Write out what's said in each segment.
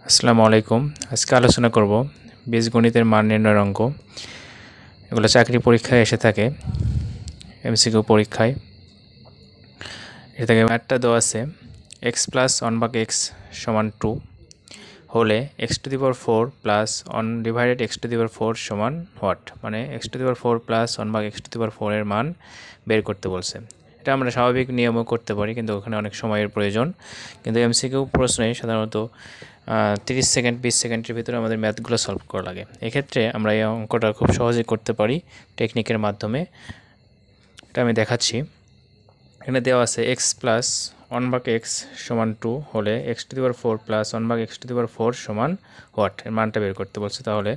আসসালামু আলাইকুম। আজকে আলোচনা করব বীজগণিতের মান নির্ণয়ের অঙ্ক। এগুলো চাকরি পরীক্ষায় এসে থাকে, এমসিকিউ পরীক্ষায়। এটা থেকে ম্যাথটা দেওয়া আছে এক্স প্লাস 1/x সমান 2 হলে x⁴ প্লাস 1 / x⁴ সমান হোয়াট, মানে x⁴ প্লাস 1/x⁴ এর মান বের করতে বলছে। এটা আমরা স্বাভাবিক নিয়মও করতে পারি, কিন্তু ওখানে অনেক সময়ের প্রয়োজন। কিন্তু এমসিকিউ প্রশ্নে সাধারণত 30 সেকেন্ড 20 সেকেন্ডের ভিতরে আমাদের ম্যাথগুলো সলভ করা লাগে। এক্ষেত্রে আমরা এই অঙ্কটা খুব সহজেই করতে পারি টেকনিকের মাধ্যমে। এটা আমি দেখাচ্ছি। এখানে দেওয়া আছে এক্স প্লাস 1/x সমান 2 হলে x⁴ প্লাস 1/x⁴ সমান হোয়াট, এর মানটা বের করতে বলছে। তাহলে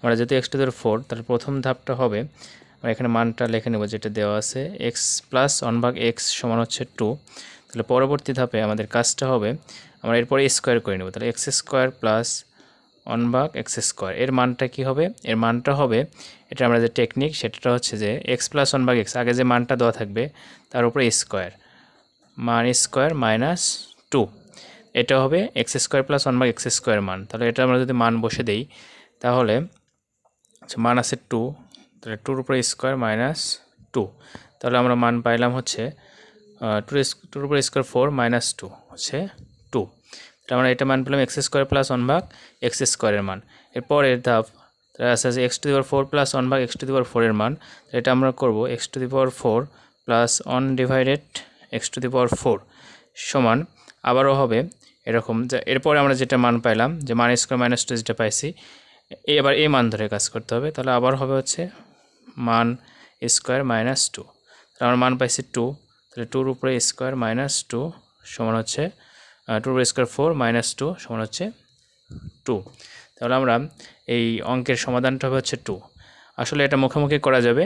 আমরা যেহেতু x⁴, তাহলে প্রথম ধাপটা হবে আমরা এখানে মানটা লিখে নেব যেটা দেওয়া আছে x প্লাস 1/x সমান হচ্ছে 2। তাহলে পরবর্তী ধাপে আমাদের কাজটা হবে আমরা এরপরে স্কোয়ার করে নেব। তাহলে x² প্লাস 1/x², এর মানটা কি হবে? এর মানটা হবে, এটা আমরা যে টেকনিক সেটা হচ্ছে যে x প্লাস 1/x আগে যে মানটা দেওয়া থাকবে তার উপরে স্কোয়ার, মান স্কোয়ার মাইনাস 2, এটা হবে x² প্লাস 1/x² মান। তাহলে এটা আমরা যদি মান বসে দেই তাহলে মান আছে 2, তাহলে 2 উপরে স্কোয়ার মাইনাস 2, তাহলে আমরা মান পাইলাম হচ্ছে 2 উপরে স্কোয়ার 4 মাইনাস 2 হচ্ছে 2। আমরা এটা মান পেলাম x² প্লাস 1/x² এর মান। এরপরের ধাপ আছে x⁴ প্লাস 1/x⁴ এর মান। এটা আমরা করব x⁴ প্লাস 1/x⁴ সমান আবারও হবে এরকম। এরপরে আমরা যেটা মান পাইলাম যে মান স্কোয়ার মাইনাস 2 যেটা পাইছি, এবার এই মান ধরে কাজ করতে হবে। তাহলে আবার হবে হচ্ছে মান স্কোয়ার মাইনাস 2, তাহলে আমরা মান পাইছি 2, তাহলে 2 উপরে স্কোয়ার মাইনাস 2 সমান হচ্ছে 2 উপরে স্কোয়ার 4 মাইনাস 2 সমান হচ্ছে 2। তাহলে আমরা এই অঙ্কের সমাধানটা হবে হচ্ছে 2। আসলে এটা মুখোমুখি করা যাবে,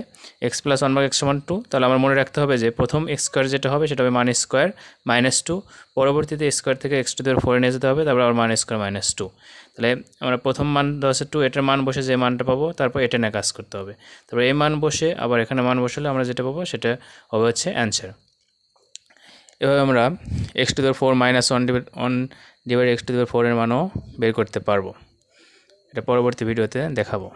x প্লাস 1/x সমান 2। তাহলে আমার মনে রাখতে হবে যে প্রথম x² যেটা হবে সেটা হবে মান স্কোয়ার মাইনাস 2, পরবর্তীতে স্কোয়ার থেকে x⁴ নিয়ে যেতে হবে, তারপর আবার মান স্কোয়ার মাইনাস 2। তাহলে আমরা প্রথম মান দেওয়া আছে 2, এটার মান বসে যে মানটা পাবো তারপর এটা নিয়ে কাজ করতে হবে। তারপর এই মান বসে আবার এখানে মান বসালে আমরা যেটা পাবো সেটা হবে হচ্ছে অ্যান্সার। এভাবে আমরা x⁴ মাইনাস 1/x⁴ এর মানও বের করতে পারবো। এটা পরবর্তী ভিডিওতে দেখাবো।